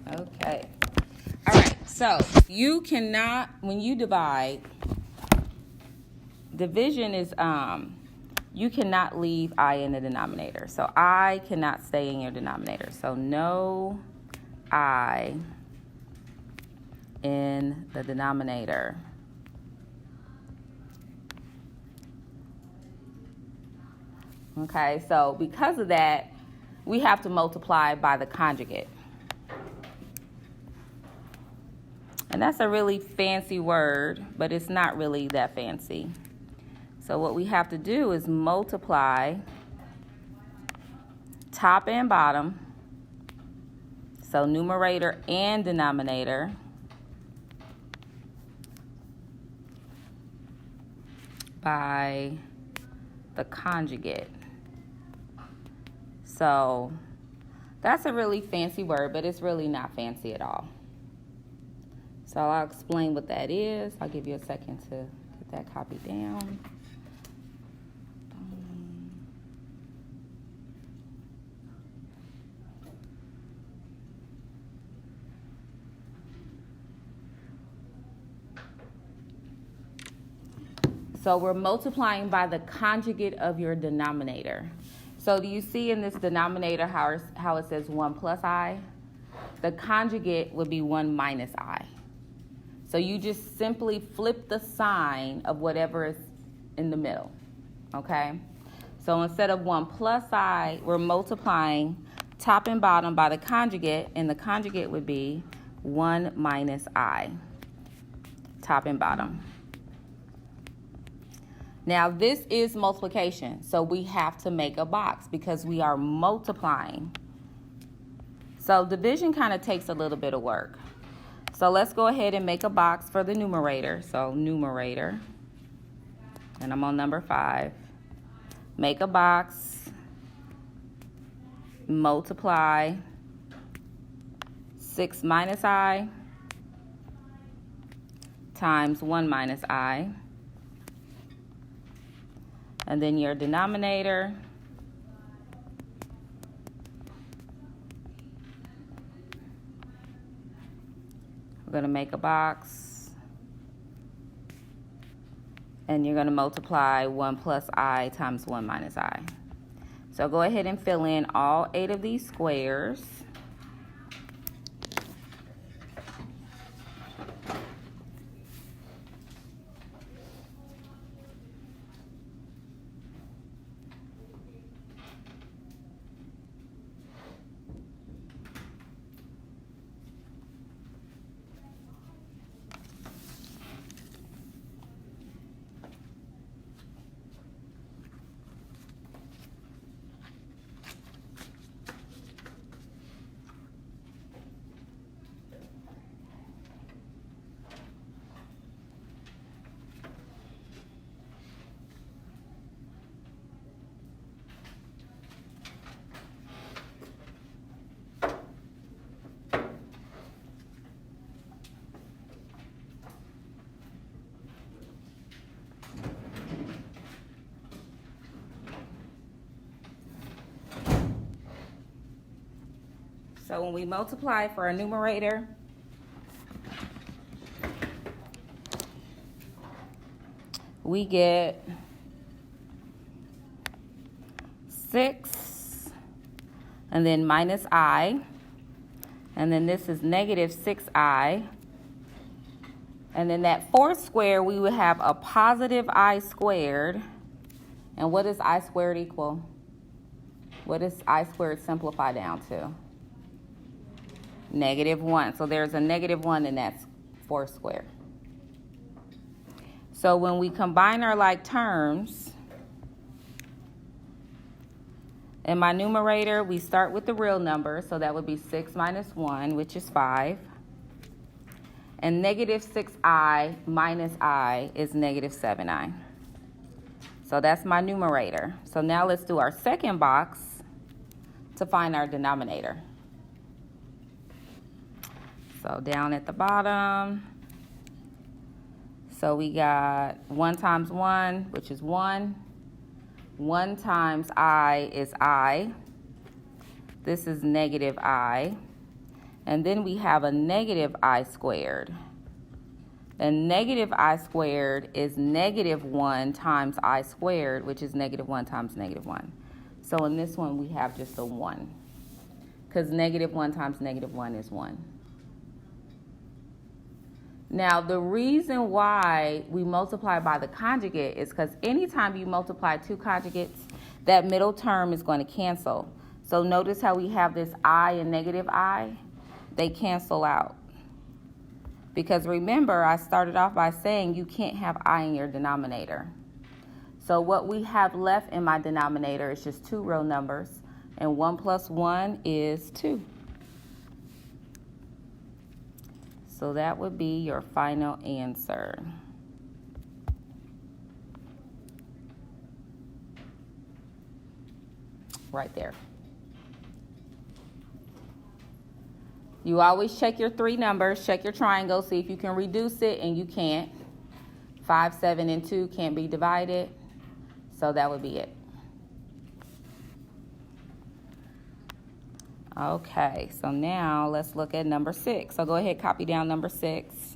Okay. All right. So you cannot, when you divide, division is you cannot leave I in the denominator. So I cannot stay in your denominator. So no I in the denominator. Okay, so because of that, we have to multiply by the conjugate. And that's a really fancy word, but it's not really that fancy. So what we have to do is multiply top and bottom, so numerator and denominator, by the conjugate. So that's a really fancy word, but it's really not fancy at all. So I'll explain what that is. I'll give you a second to get that copy down. So we're multiplying by the conjugate of your denominator. So do you see in this denominator how it says 1 plus I? The conjugate would be 1 minus I. So you just simply flip the sign of whatever is in the middle, okay? So instead of 1 plus I, we're multiplying top and bottom by the conjugate, and the conjugate would be 1 minus I, top and bottom. Now this is multiplication, so we have to make a box because we are multiplying. So division kind of takes a little bit of work. So let's go ahead and make a box for the numerator. So numerator, and I'm on number 5. Make a box, multiply 6 minus I times 1 minus I. And then your denominator, we're going to make a box, and you're going to multiply 1 plus I times 1 minus I. So go ahead and fill in all 8 of these squares. So when we multiply for a numerator, we get 6, and then minus I, and then this is negative 6I, and then that 4th square, we would have a positive I squared, and what does I squared equal? What does I squared simplify down to? -1. So there's a -1 in that 4th square. So when we combine our like terms, in my numerator, we start with the real number, so that would be 6 minus 1, which is 5. And negative 6I minus I is negative 7I. So that's my numerator. So now let's do our second box to find our denominator. So down at the bottom, so we got 1 times 1, which is 1. 1 times I is I. This is negative I. And then we have a negative I squared. And negative I squared is -1 times I squared, which is -1 times -1. So in this one, we have just a 1. Because -1 times -1 is 1. Now, the reason why we multiply by the conjugate is because anytime you multiply two conjugates, that middle term is going to cancel. So notice how we have this I and negative I? They cancel out. Because remember, I started off by saying you can't have I in your denominator. So what we have left in my denominator is just two real numbers, and 1 plus 1 is 2. So that would be your final answer. Right there. You always check your three numbers, check your triangle, see if you can reduce it, and you can't. 5, 7, and 2 can't be divided, so that would be it. Okay, so now let's look at number 6. So go ahead, copy down number 6.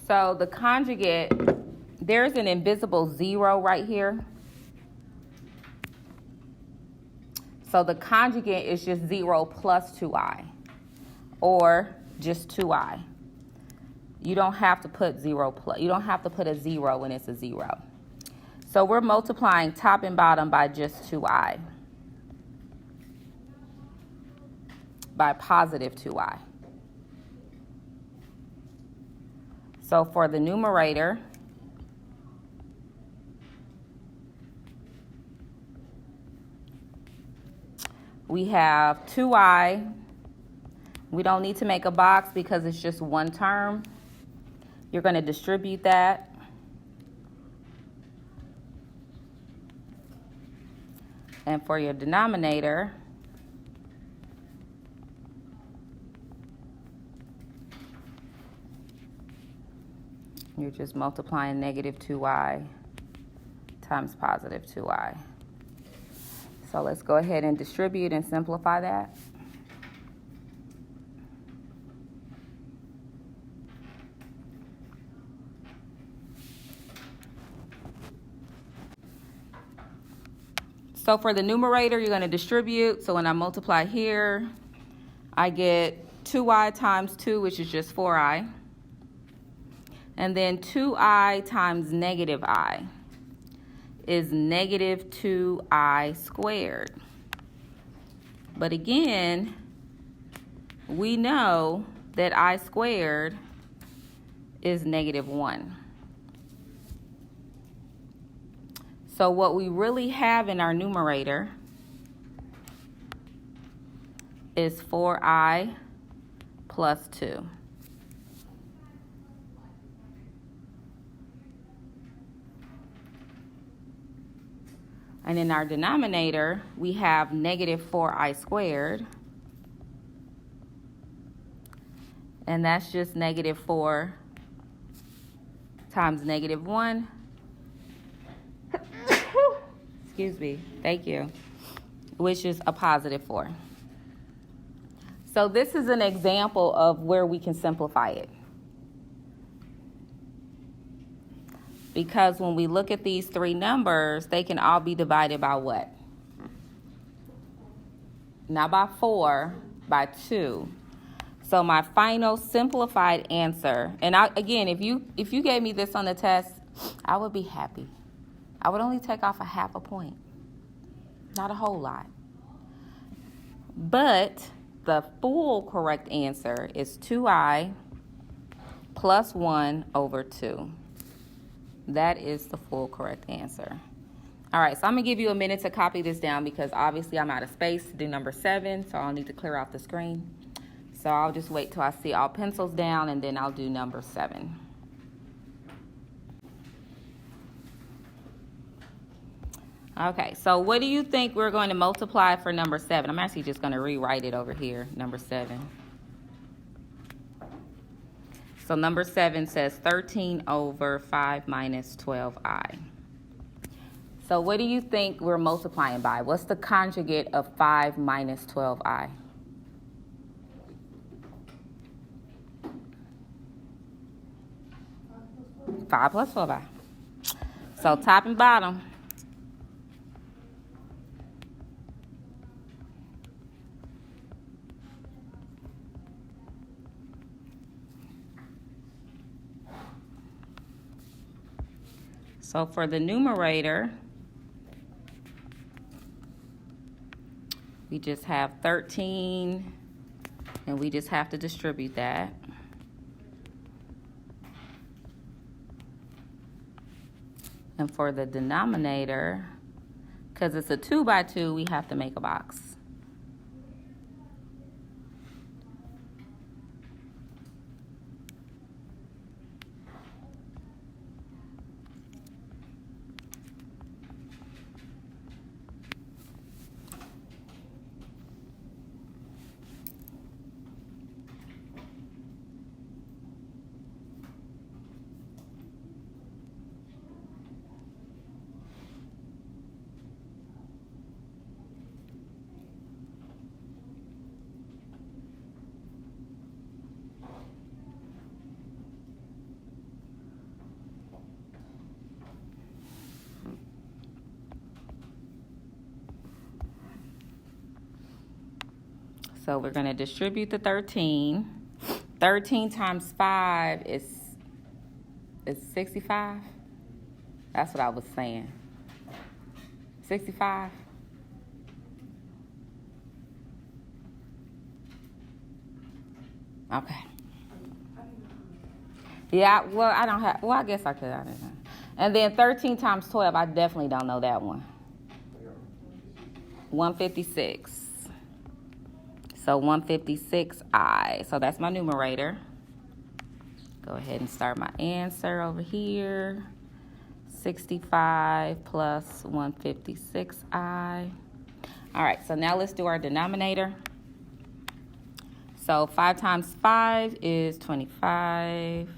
So the conjugate, there's an invisible 0 right here. So the conjugate is just 0 plus 2i, or just 2i. You don't have to put 0 plus. You don't have to put a 0 when it's a 0. So we're multiplying top and bottom by just 2i, by positive 2i. So for the numerator, we have 2i. We don't need to make a box because it's just one term. You're going to distribute that. And for your denominator, you're just multiplying negative 2i times positive 2i. So let's go ahead and distribute and simplify that. So for the numerator, you're going to distribute. So when I multiply here, I get 2i times 2, which is just 4i. And then 2i times negative I is negative 2i squared. But again, we know that I squared is -1. So what we really have in our numerator is 4i plus 2. And in our denominator, we have negative 4i squared. And that's just negative 4 times -1. Excuse me. Thank you. Which is a positive 4. So this is an example of where we can simplify it. Because when we look at these three numbers, they can all be divided by what? Not by 4, by 2. So my final simplified answer, and again, if you gave me this on the test, I would be happy. I would only take off a half a point. Not a whole lot. But the full correct answer is 2i plus 1 over 2. That is the full correct answer. All right, so I'm going to give you a minute to copy this down because obviously I'm out of space to do number 7, so I'll need to clear off the screen. So I'll just wait till I see all pencils down, and then I'll do number 7. Okay, so what do you think we're going to multiply for number 7? I'm actually just going to rewrite it over here, number 7. So number 7 says 13 over 5 minus 12i. So what do you think we're multiplying by? What's the conjugate of 5 minus 12i? 5 plus 12i. So top and bottom. So for the numerator, we just have 13, and we just have to distribute that. And for the denominator, because it's a 2 by 2, we have to make a box. So we're going to distribute the 13. 13 times 5 is 65. That's what I was saying. 65. Okay. Yeah, well, I don't have, well, I guess I could. I don't know. And then 13 times 12, I definitely don't know that one. 156. So 156i. So that's my numerator. Go ahead and start my answer over here. 65 plus 156i. All right, so now let's do our denominator. So 5 times 5 is 25.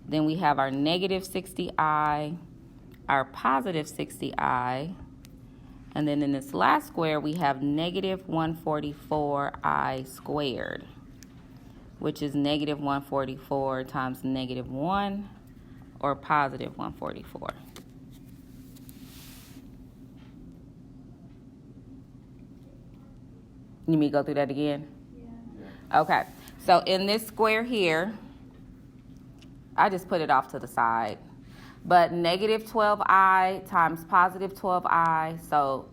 Then we have our negative 60i, our positive 60i. And then in this last square, we have negative 144i squared, which is negative 144 times negative 1, or positive 144. You need me to go through that again? Yeah. Okay. So in this square here, I just put it off to the side. But negative 12i times positive 12i, so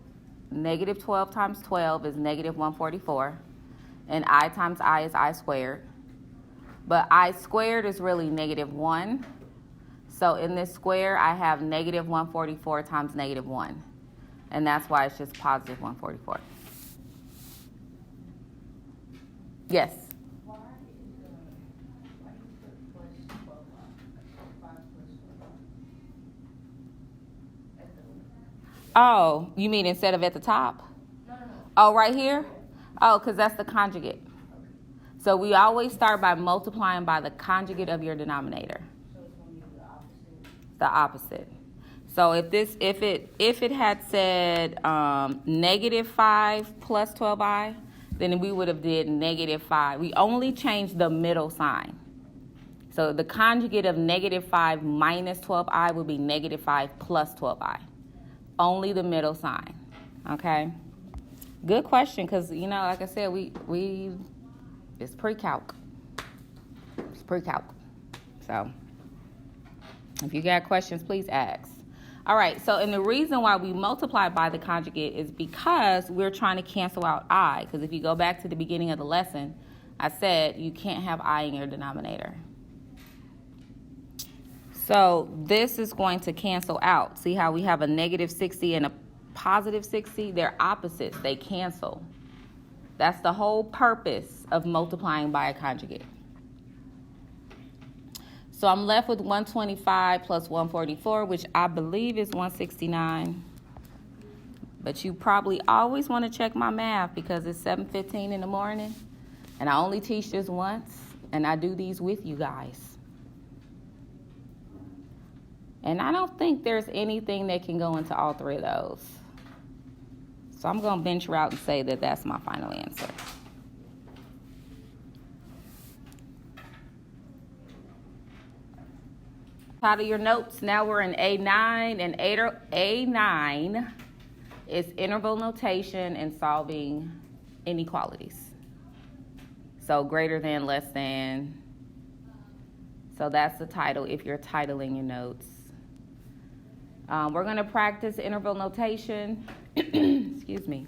negative 12 times 12 is negative 144. And I times I is I squared. But I squared is really negative 1. So in this square, I have negative 144 times negative 1. And that's why it's just positive 144. Yes? Oh, you mean instead of at the top? No. Oh, right here? Oh, because that's the conjugate. So we always start by multiplying by the conjugate of your denominator. So it's going to be the opposite. So if it had said negative 5 plus 12i, then we would have did negative 5. We only changed the middle sign. So the conjugate of negative 5 minus 12i would be negative 5 plus 12i. Only the middle sign, okay? Good question, because, you know, like I said, it's pre-calc. It's pre-calc. So if you got questions, please ask. All right, so and the reason why we multiply by the conjugate is because we're trying to cancel out I, because if you go back to the beginning of the lesson, I said you can't have I in your denominator. So this is going to cancel out. See how we have a negative 60 and a positive 60? They're opposites. They cancel. That's the whole purpose of multiplying by a conjugate. So I'm left with 125 plus 144, which I believe is 169. But you probably always want to check my math because it's 7:15 in the morning. And I only teach this once. And I do these with you guys. And I don't think there's anything that can go into all three of those. So I'm going to venture out and say that that's my final answer. Out of your notes, now we're in A9, and A9 is interval notation and solving inequalities. So greater than, less than. So that's the title if you're titling your notes. We're going to practice interval notation. Excuse me.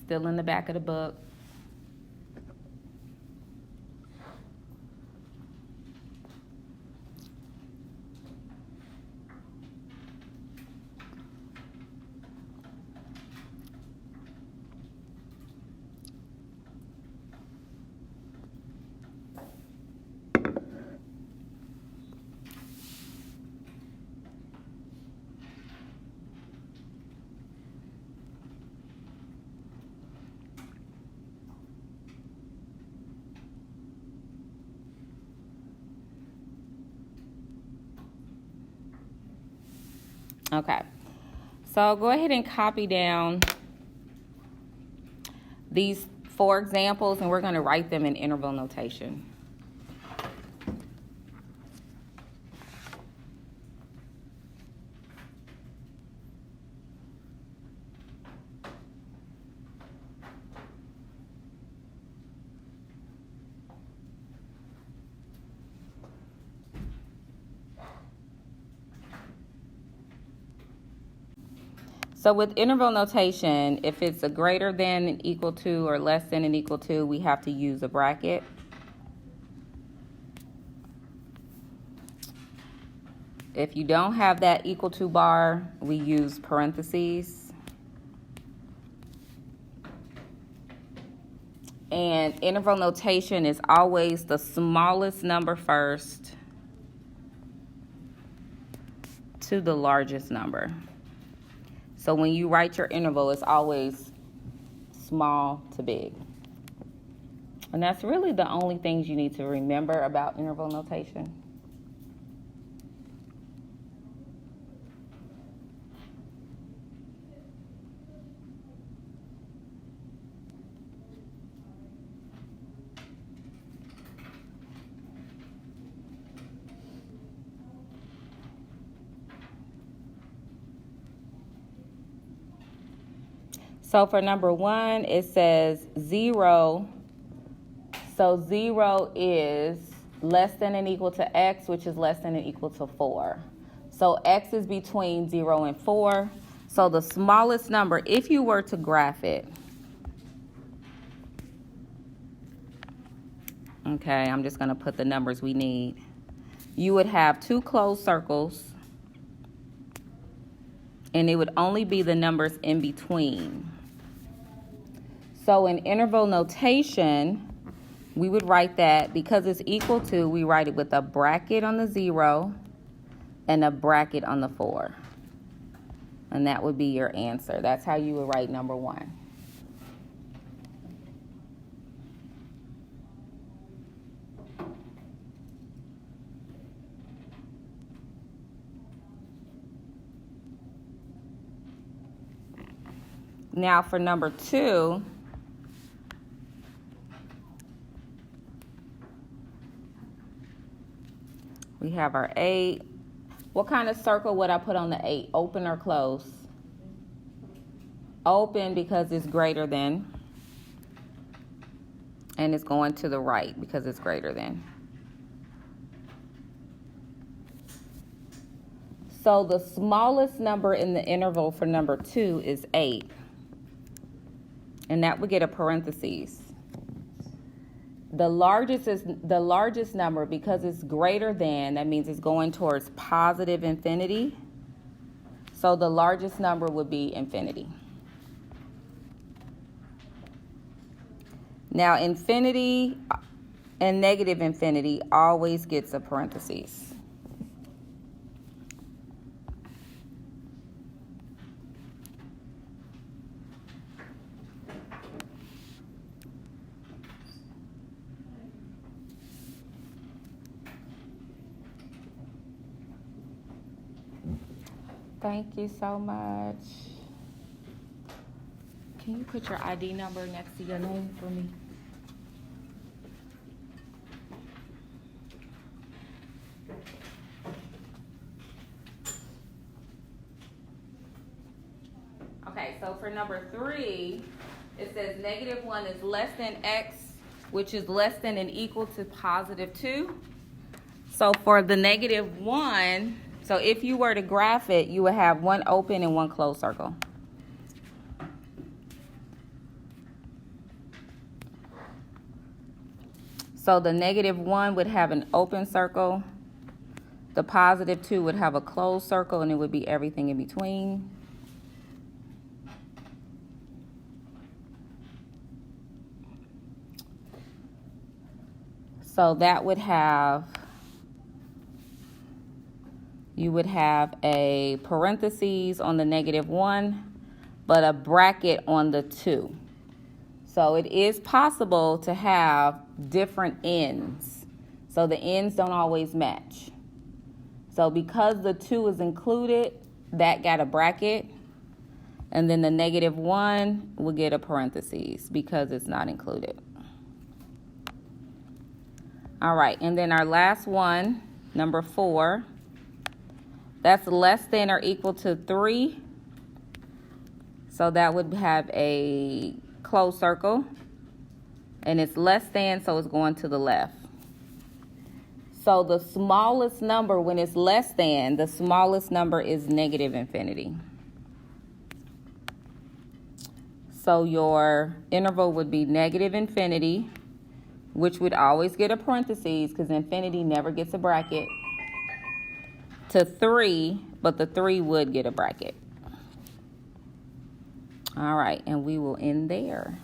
Still in the back of the book. Okay, so go ahead and copy down these 4 examples, and we're going to write them in interval notation. So with interval notation, if it's a greater than equal to or less than and equal to, we have to use a bracket. If you don't have that equal to bar, we use parentheses. And interval notation is always the smallest number first to the largest number. So when you write your interval, it's always small to big. And that's really the only things you need to remember about interval notation. So for number 1, it says 0. So 0 is less than and equal to x, which is less than and equal to 4. So x is between 0 and 4. So the smallest number, if you were to graph it, okay, I'm just going to put the numbers we need. You would have 2 closed circles, and it would only be the numbers in between. So in interval notation, we would write that because it's equal to, we write it with a bracket on the 0 and a bracket on the 4. And that would be your answer. That's how you would write number 1. Now for number 2, we have our 8. What kind of circle would I put on the 8? Open or close? Open because it's greater than. And it's going to the right because it's greater than. So the smallest number in the interval for number 2 is 8. And that would get a parentheses. The largest number, because it's greater than, that means it's going towards positive infinity. So the largest number would be infinity. Now, infinity and negative infinity always gets a parentheses. Thank you so much. Can you put your ID number next to your name for me? Okay, so for number 3, it says -1 is less than x, which is less than and equal to +2. So for the -1, so if you were to graph it, you would have one open and one closed circle. So the -1 would have an open circle. The +2 would have a closed circle, and it would be everything in between. So that would have, you would have a parentheses on the -1, but a bracket on the 2. So it is possible to have different ends. So the ends don't always match. So because the 2 is included, that got a bracket. And then the -1 will get a parentheses because it's not included. All right, and then our last one, number 4, that's less than or equal to 3. So that would have a closed circle, and it's less than, so it's going to the left. So the smallest number when it's less than, the smallest number is negative infinity. So your interval would be negative infinity, which would always get a parentheses because infinity never gets a bracket, to 3, but the 3 would get a bracket. All right, and we will end there.